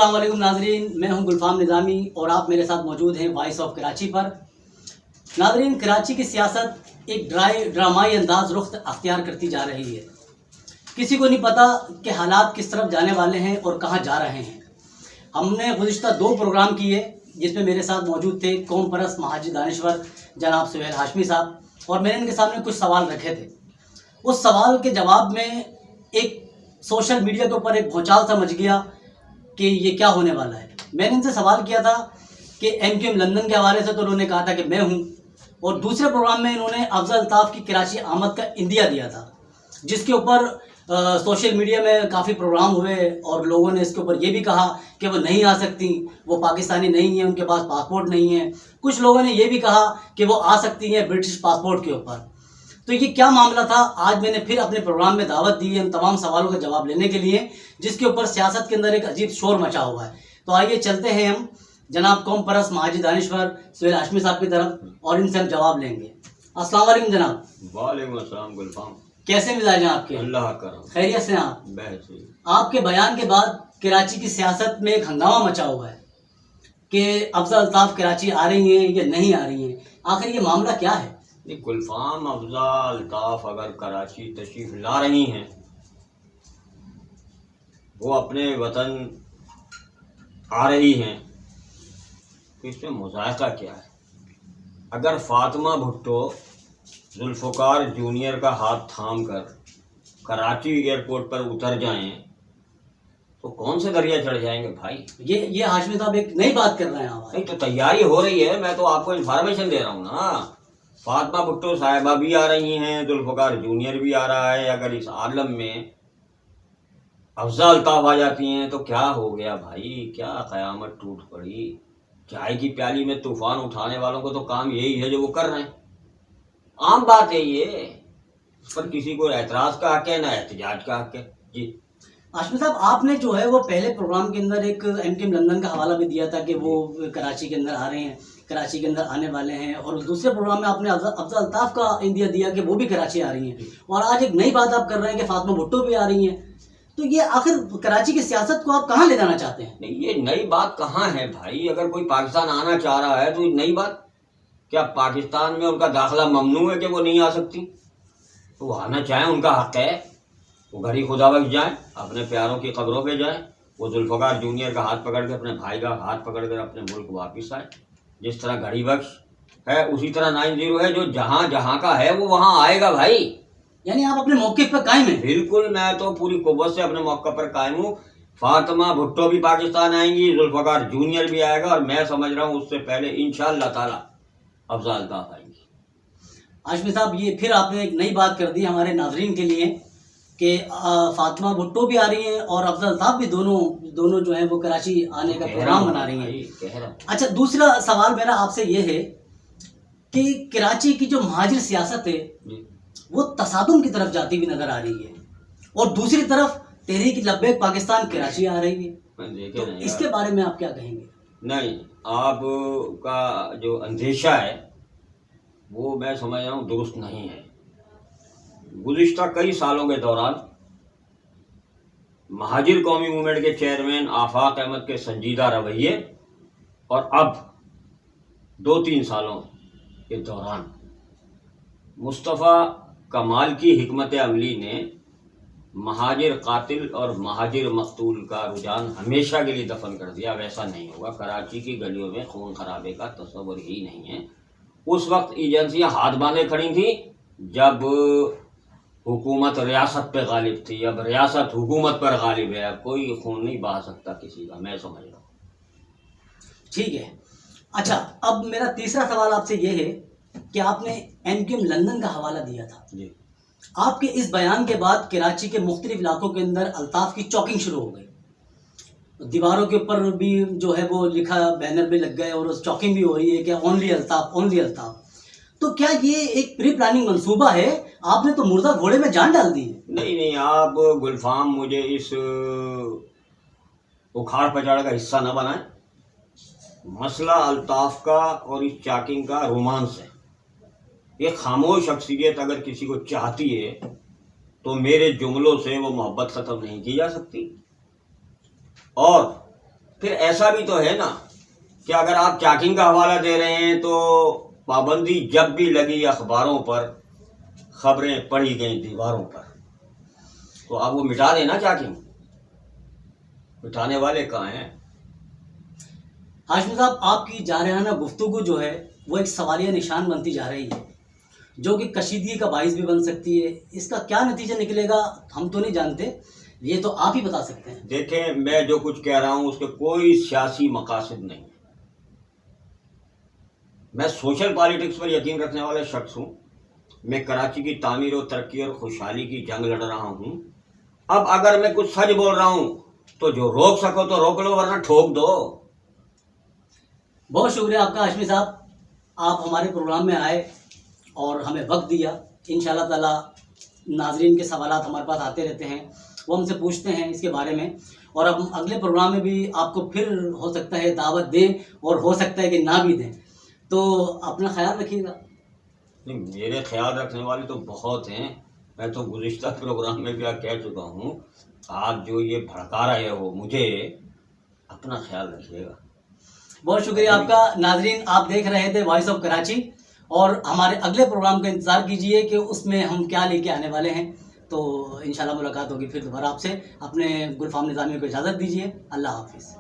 अस्सलाम वालेकुम नाजरीन, मैं हूं गुलफाम निज़ामी और आप मेरे साथ मौजूद हैं वॉइस ऑफ कराची पर। नाजरीन, कराची की सियासत एक ड्रामाई अंदाज रुख अख्तियार करती जा रही है। किसी को नहीं पता कि हालात किस तरफ जाने वाले हैं और कहां जा रहे हैं। हमने गुज़िश्ता 2 प्रोग्राम किए जिसमें मेरे साथ मौजूद थे कौम परस्त महाजी दानिश्वर जनाब सुहेल हाशमी साहब, और मैंने इनके सामने कुछ सवाल रखे थे। उस सवाल के जवाब में एक सोशल मीडिया के ऊपर एक भौचाल सा मच गया कि ये क्या होने वाला है। मैंने इनसे सवाल किया था कि MQM लंदन के हवाले से, तो उन्होंने कहा था कि मैं हूँ, और दूसरे प्रोग्राम में इन्होंने अफजल अल्ताफ़ की कराची आमद का इंदिया दिया था, जिसके ऊपर सोशल मीडिया में काफ़ी प्रोग्राम हुए और लोगों ने इसके ऊपर ये भी कहा कि वो नहीं आ सकती, वो पाकिस्तानी नहीं है, उनके पास पासपोर्ट नहीं है। कुछ लोगों ने ये भी कहा कि वो आ सकती हैं ब्रिटिश पासपोर्ट के ऊपर। तो ये क्या मामला था, आज मैंने फिर अपने प्रोग्राम में दावत दी है इन तमाम सवालों का जवाब लेने के लिए, जिसके ऊपर सियासत के अंदर एक अजीब शोर मचा हुआ है। तो आइए चलते हैं हम जनाब कौम परस्त महाजी दानिश्वर सुहेल हाशमी साहब की तरफ और इनसे हम जवाब लेंगे। अस्सलाम वालेकुम जनाब। वालेकुम अस्सलाम गुलफाम। कैसे मिजाज हैं आपके? अल्लाह करम, खैरियत से हैं आप? बेहतरीन। आपके बयान के बाद कराची की सियासत में एक हंगामा मचा हुआ है कि अफजल अल्ताफ़ कराची आ रही हैं या नहीं आ रही हैं। आखिर ये मामला क्या है? गुलफाम, अफजल अल्ताफ़ अगर कराची तशरीफ ला रही हैं, वो अपने वतन आ रही हैं, तो इसमें मुज़ायका क्या है? अगर फातिमा भुट्टो जुल्फ़िकार जूनियर का हाथ थाम कर कराची एयरपोर्ट पर उतर जाएं, तो कौन से दरिया चढ़ जाएंगे भाई? ये हाशमी साहब एक नई बात कर रहे हैं आप। नहीं तो तैयारी हो रही है, मैं तो आपको इन्फॉर्मेशन दे रहा हूँ ना। फातिमा भुट्टो साहिबा भी आ रही हैं, जुल्फ़िकार जूनियर भी आ रहा है। अगर इस आलम में अफजल अल्ताफ़ आ जाती हैं तो क्या हो गया भाई? क्या क़यामत टूट पड़ी? चाय की प्याली में तूफान उठाने वालों को तो काम यही है जो वो कर रहे हैं। आम बात है ये, इस पर किसी को एतराज़ का हक है ना एहतजाज का हक है। जी हाशमी साहब, आपने जो है वो पहले प्रोग्राम के अंदर एक MQM लंदन का हवाला भी दिया था कि वो कराची के अंदर आ रहे हैं, कराची के अंदर आने वाले हैं, और दूसरे प्रोग्राम में आपने अफजल अल्ताफ़ का इंदिया दिया कि वो भी कराची आ रही हैं, और आज एक नई बात आप कर रहे हैं कि फातिमा भुट्टो भी आ रही हैं। तो ये आखिर कराची की सियासत को आप कहाँ ले जाना चाहते हैं? नहीं, ये नई बात कहाँ है भाई? अगर कोई पाकिस्तान आना चाह रहा है तो ये नई बात क्या? पाकिस्तान में उनका दाखिला ममनू है कि वो नहीं आ सकती? तो वो आना चाहें, उनका हक है। वो घड़ी खुदा बख्श जाएं, अपने प्यारों की कब्रों पे जाएं, वो जुल्फ़िकार जूनियर का हाथ पकड़ के, अपने भाई का हाथ पकड़ कर अपने मुल्क वापस आए। जिस तरह घड़ी बख्श है उसी तरह 90 है, जो जहाँ जहाँ का है वो वहाँ आएगा भाई। यानी आप अपने मौके पर कायम हैं? बिल्कुल, मैं तो पूरी कुव्वत से अपने मौके पर कायम हूँ। फातिमा भुट्टो भी पाकिस्तान आएंगी, जुल्फ़िकार जूनियर भी आएगा, और मैं समझ रहा हूँ उससे पहले इंशाअल्लाह ताला अफजल अल्ताफ़ आएंगी। हाशमी साहब, ये फिर आपने एक नई बात कर दी हमारे नाजरीन के लिए कि फातिमा भुट्टो भी आ रही हैं और अफजल अल्ताफ़ भी, दोनों जो हैं वो कराची आने का प्रोग्राम बना रही हैं। अच्छा, दूसरा सवाल मेरा आपसे ये है कि कराची की जो महाजिर सियासत है वो तसादुम की तरफ जाती हुई नजर आ रही है, और दूसरी तरफ तहरीक लब्बैक पाकिस्तान कराची आ रही है। तो इसके बारे में आप क्या कहेंगे? नहीं, आपका जो अंदेशा है वो मैं समझ रहा हूँ दुरुस्त नहीं है। गुज़िश्ता कई सालों के दौरान महाजिर कौमी मूवमेंट के चेयरमैन आफाक अहमद के संजीदा रवैये, और अब 2-3 सालों के दौरान मुस्तफ़ा कमाल की हिकमत अमली ने महाजिर कातिल और महाजिर मकतूल का रुझान हमेशा के लिए दफन कर दिया। वैसा नहीं होगा। कराची की गलियों में खून खराबे का तस्वर ही नहीं है। उस वक्त एजेंसियां हाथ बांधे खड़ी थी जब हुकूमत रियासत पे गालिब थी। अब रियासत हुकूमत पर गालिब है। अब कोई खून नहीं बहा सकता किसी का, मैं समझ रहा हूँ। ठीक है। अच्छा, अब मेरा तीसरा सवाल आपसे ये है कि आपने MQM लंदन का हवाला दिया था जी। आपके इस बयान के बाद कराची के मुख्तलिफ इलाकों के अंदर अल्ताफ़ की चौकिंग शुरू हो गई। दीवारों के ऊपर भी जो है वो लिखा, बैनर भी लग गए, और उस चौकिंग भी हो रही है कि ओनली अल्ताफ़, ओनली अल्ताफ़। तो क्या ये एक प्री प्लानिंग मंसूबा है? आपने तो मुर्दा घोड़े में जान डाल दी है। नहीं, आप गुलफाम मुझे इस उखाड़ पचाड़ का हिस्सा न बनाएं। मसला अल्ताफ़ का और इस चॉकिंग का रोमांस है। ये खामोश शख्सियत अगर किसी को चाहती है तो मेरे जुमलों से वो मोहब्बत ख़त्म नहीं की जा सकती। और پھر ایسا بھی تو ہے نا کہ اگر آپ چاکنگ کا حوالہ دے رہے ہیں تو پابندی جب بھی لگی اخباروں پر، خبریں پڑھی گئیں دیواروں پر، تو اب وہ مٹا دینا چاکنگ، مٹانے والے کہاں ہیں؟ ہاشمی صاحب، آپ کی جارحانہ گفتگو جو ہے وہ ایک سوالیہ نشان بنتی جا رہی ہے، جو کہ کشیدگی کا باعث بھی بن سکتی ہے. اس کا کیا نتیجہ نکلے گا ہم تو نہیں جانتے، یہ تو آپ ہی بتا سکتے ہیں. دیکھیں، میں جو کچھ کہہ رہا ہوں اس کے کوئی سیاسی مقاصد نہیں. میں سوشل پالیٹکس پر یقین رکھنے والا شخص ہوں. میں کراچی کی تعمیر و ترقی اور خوشحالی کی جنگ لڑ رہا ہوں. اب اگر میں کچھ سچ بول رہا ہوں تو جو روک سکو تو روک لو، ورنہ ٹھوک دو. بہت شکریہ آپ کا ہاشمی صاحب، آپ ہمارے پروگرام میں آئے اور ہمیں وقت دیا. انشاءاللہ تعالی ناظرین کے سوالات ہمارے پاس آتے رہتے ہیں، وہ ہم سے پوچھتے ہیں اس کے بارے میں، اور اب ہم اگلے پروگرام میں بھی آپ کو پھر ہو سکتا ہے دعوت دیں اور ہو سکتا ہے کہ نہ بھی دیں. تو اپنا خیال رکھیے گا. نہیں، میرے خیال رکھنے والے تو بہت ہیں. میں تو گزشتہ پروگرام میں بھی کہہ چکا ہوں. آپ جو یہ بھڑکا رہے ہو مجھے، اپنا خیال رکھیے گا. بہت شکریہ آپ کا. ناظرین، آپ دیکھ رہے تھے وائس آف کراچی، اور ہمارے اگلے پروگرام کا انتظار کیجئے کہ اس میں ہم کیا لے کے آنے والے ہیں. تو انشاءاللہ ملاقات ہوگی پھر دوبارہ آپ سے. اپنے گلفام نظامی کو اجازت دیجیے. اللہ حافظ.